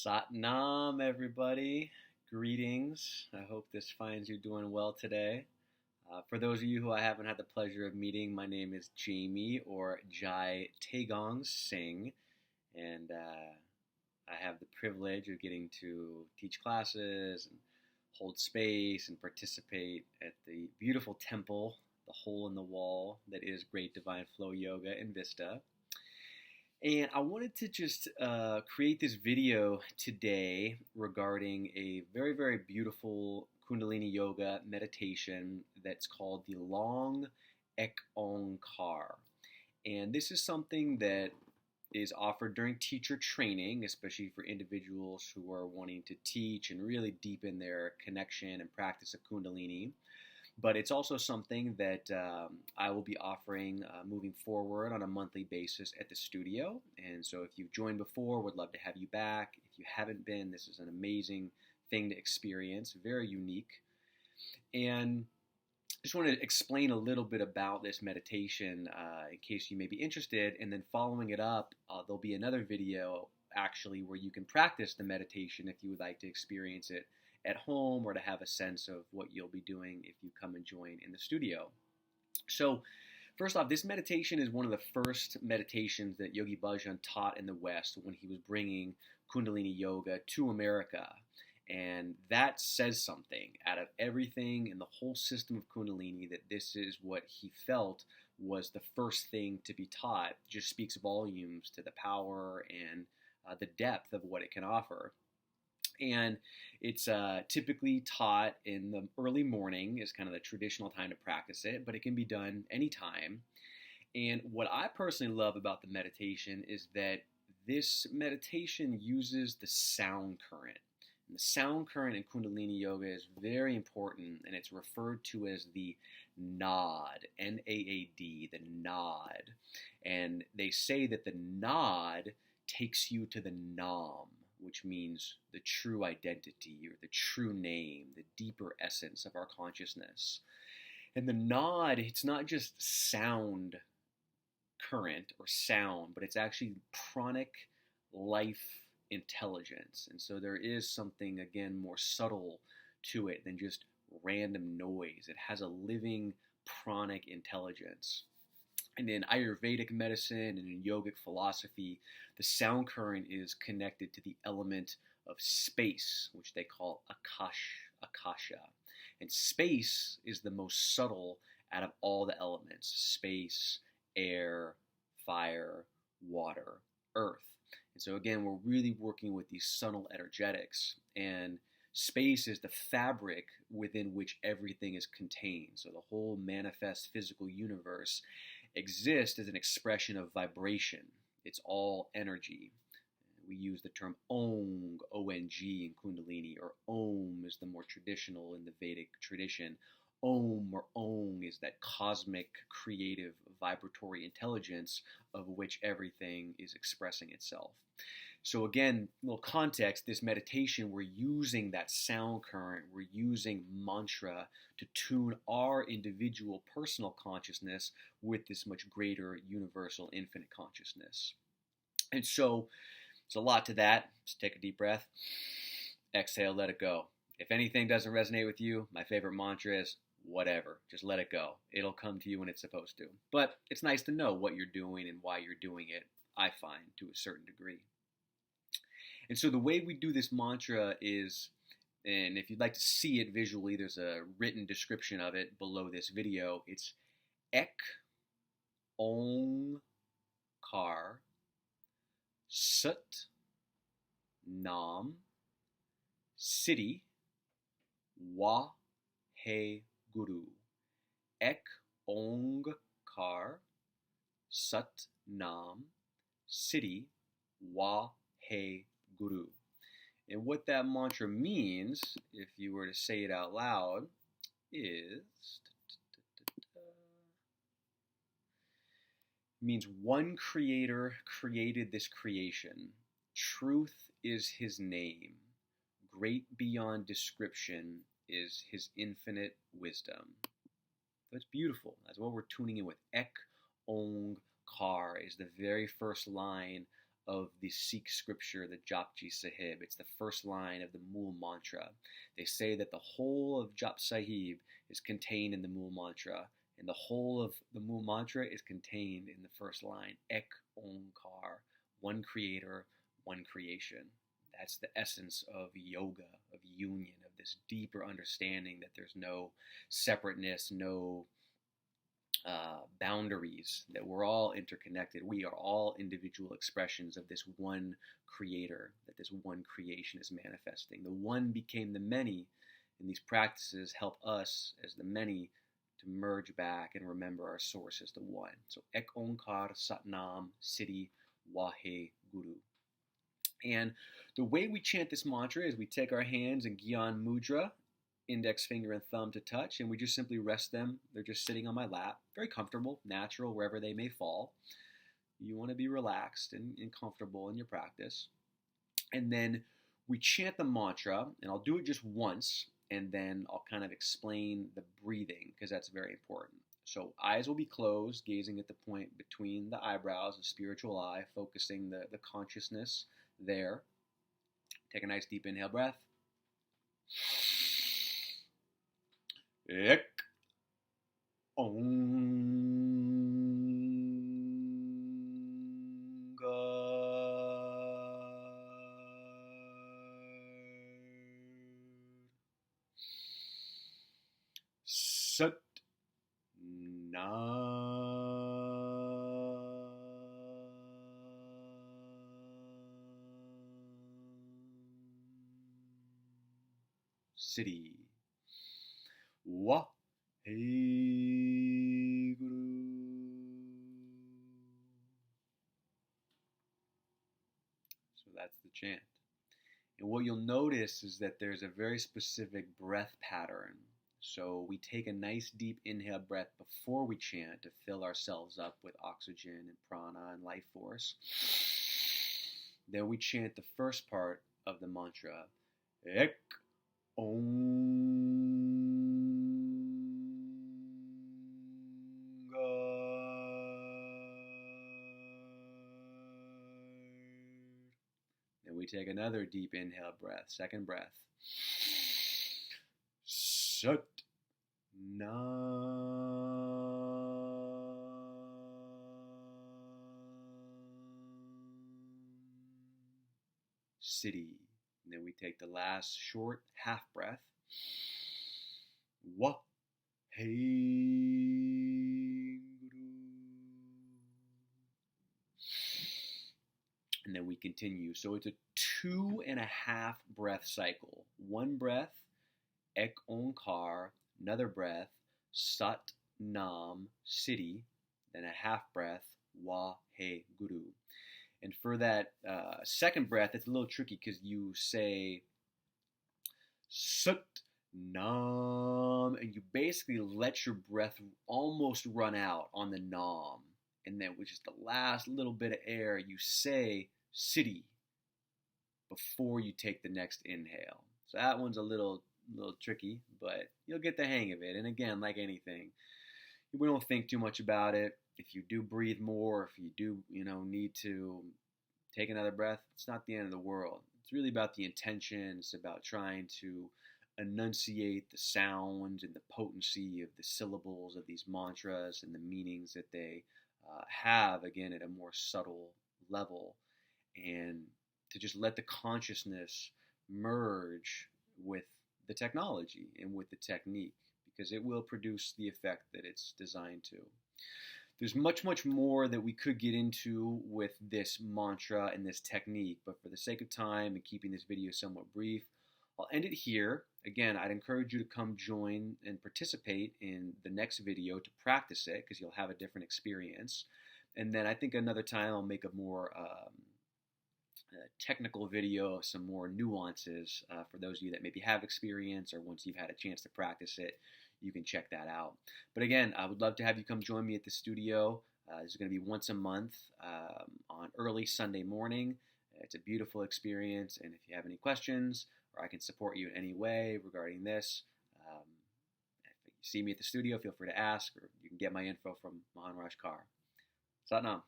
Sat Nam, everybody. Greetings. I hope this finds you doing well today. For those of you who I haven't had the pleasure of meeting, my name is Jamie or Jai Taegong Singh, and I have the privilege of getting to teach classes and hold space and participate at the beautiful temple, the hole in the wall that is Great Divine Flow Yoga in Vista. And I wanted to just create this video today regarding a very, very beautiful Kundalini Yoga meditation that's called the Long Ek Ong Kar. And this is something that is offered during teacher training, especially for individuals who are wanting to teach and really deepen their connection and practice of Kundalini. But it's also something that I will be offering moving forward on a monthly basis at the studio. And so if you've joined before, would love to have you back. If you haven't been, this is an amazing thing to experience, very unique. And I just want to explain a little bit about this meditation in case you may be interested. And then following it up, there'll be another video actually where you can practice the meditation if you would like to experience it at home or to have a sense of what you'll be doing if you come and join in the studio. So first off, this meditation is one of the first meditations that Yogi Bhajan taught in the West when he was bringing Kundalini Yoga to America. And that says something out of everything in the whole system of Kundalini that this is what he felt was the first thing to be taught. It just speaks volumes to the power and the depth of what it can offer. And it's typically taught in the early morning is kind of the traditional time to practice it, but it can be done anytime. And what I personally love about the meditation is that this meditation uses the sound current. And the sound current in Kundalini Yoga is very important, and it's referred to as the Naad, N-A-A-D, the Naad. And they say that the Naad takes you to the Naam, which means the true identity or the true name, the deeper essence of our consciousness. And the Naad, it's not just sound current or sound, but it's actually pranic life intelligence. And so there is something, again, more subtle to it than just random noise. It has a living pranic intelligence. And in Ayurvedic medicine and in yogic philosophy, the sound current is connected to the element of space, which they call akasha. And space is the most subtle out of all the elements: space, air, fire, water, earth. And so again, we're really working with these subtle energetics. And space is the fabric within which everything is contained. So the whole manifest physical universe exists as an expression of vibration. It's all energy. We use the term Ong, O-N-G in Kundalini, or Om is the more traditional in the Vedic tradition. Om or Ong is that cosmic, creative, vibratory intelligence of which everything is expressing itself. So again, a little context, this meditation, we're using that sound current, we're using mantra to tune our individual personal consciousness with this much greater universal infinite consciousness. And so, there's a lot to that. Just take a deep breath, exhale, let it go. If anything doesn't resonate with you, my favorite mantra is whatever, just let it go. It'll come to you when it's supposed to. But it's nice to know what you're doing and why you're doing it, I find, to a certain degree. And so the way we do this mantra is, and if you'd like to see it visually, there's a written description of it below this video. It's Ek Ong Kar Sat Naam Siri Wahe Guru. Ek Ong Kar Sat Naam Siri Wahe Guru. And what that mantra means, if you were to say it out loud, is means one creator created this creation. Truth is his name. Great beyond description is his infinite wisdom. That's beautiful. That's what we're tuning in with. Ek Ong Kar is the very first line of the Sikh scripture, the Japji Sahib. It's the first line of the Mool mantra. They say that the whole of Jap Sahib is contained in the Mool mantra, and the whole of the Mool mantra is contained in the first line, Ek Ong Kar, one creator, one creation. That's the essence of yoga, of union, of this deeper understanding that there's no separateness, no boundaries, that we're all interconnected. We are all individual expressions of this one creator, that this one creation is manifesting. The one became the many, and these practices help us as the many to merge back and remember our source as the one. So Ek Ong Kar Sat Naam Siri Wahe Guru. And the way we chant this mantra is we take our hands in Gyan Mudra, index finger and thumb to touch, and we just simply rest them. They're just sitting on my lap, very comfortable, natural, wherever they may fall. You want to be relaxed and comfortable in your practice. And then we chant the mantra, and I'll do it just once, and then I'll kind of explain the breathing, because that's very important. So eyes will be closed, gazing at the point between the eyebrows, the spiritual eye, focusing the consciousness there. Take a nice deep inhale breath. Ek Ong Kar Sat Siri Wahe Guru. So that's the chant. And what you'll notice is that there's a very specific breath pattern. So we take a nice deep inhale breath before we chant to fill ourselves up with oxygen and prana and life force. Then we chant the first part of the mantra, Ek Ong Kar. Then we take another deep inhale breath, second breath. Sat Naam Siri. And then we take the last short half breath. Wahe Guru. And then we continue. So it's a 2.5 breath cycle. One breath, Ek Ong Kar, another breath, Sat Naam Siri, then a half breath, Wahe Guru. And for that second breath, it's a little tricky because you say Sat Naam, and you basically let your breath almost run out on the Naam. And then with just the last little bit of air, you say Siri before you take the next inhale. So that one's a little tricky, but you'll get the hang of it. And again, like anything, we don't think too much about it. If you do breathe more, if you do, need to take another breath, it's not the end of the world. It's really about the intention. It's about trying to enunciate the sounds and the potency of the syllables of these mantras and the meanings that they have, again, at a more subtle level, and to just let the consciousness merge with the technology and with the technique, because it will produce the effect that it's designed to. There's much, much more that we could get into with this mantra and this technique, but for the sake of time and keeping this video somewhat brief, I'll end it here. Again, I'd encourage you to come join and participate in the next video to practice it, because you'll have a different experience. And then I think another time I'll make a more technical video, some more nuances for those of you that maybe have experience, or once you've had a chance to practice it, you can check that out. But again, I would love to have you come join me at the studio. This is going to be once a month on early Sunday morning. It's a beautiful experience, and if you have any questions, or I can support you in any way regarding this, if you see me at the studio, feel free to ask, or you can get my info from Maharaj Kar. Sat Nam.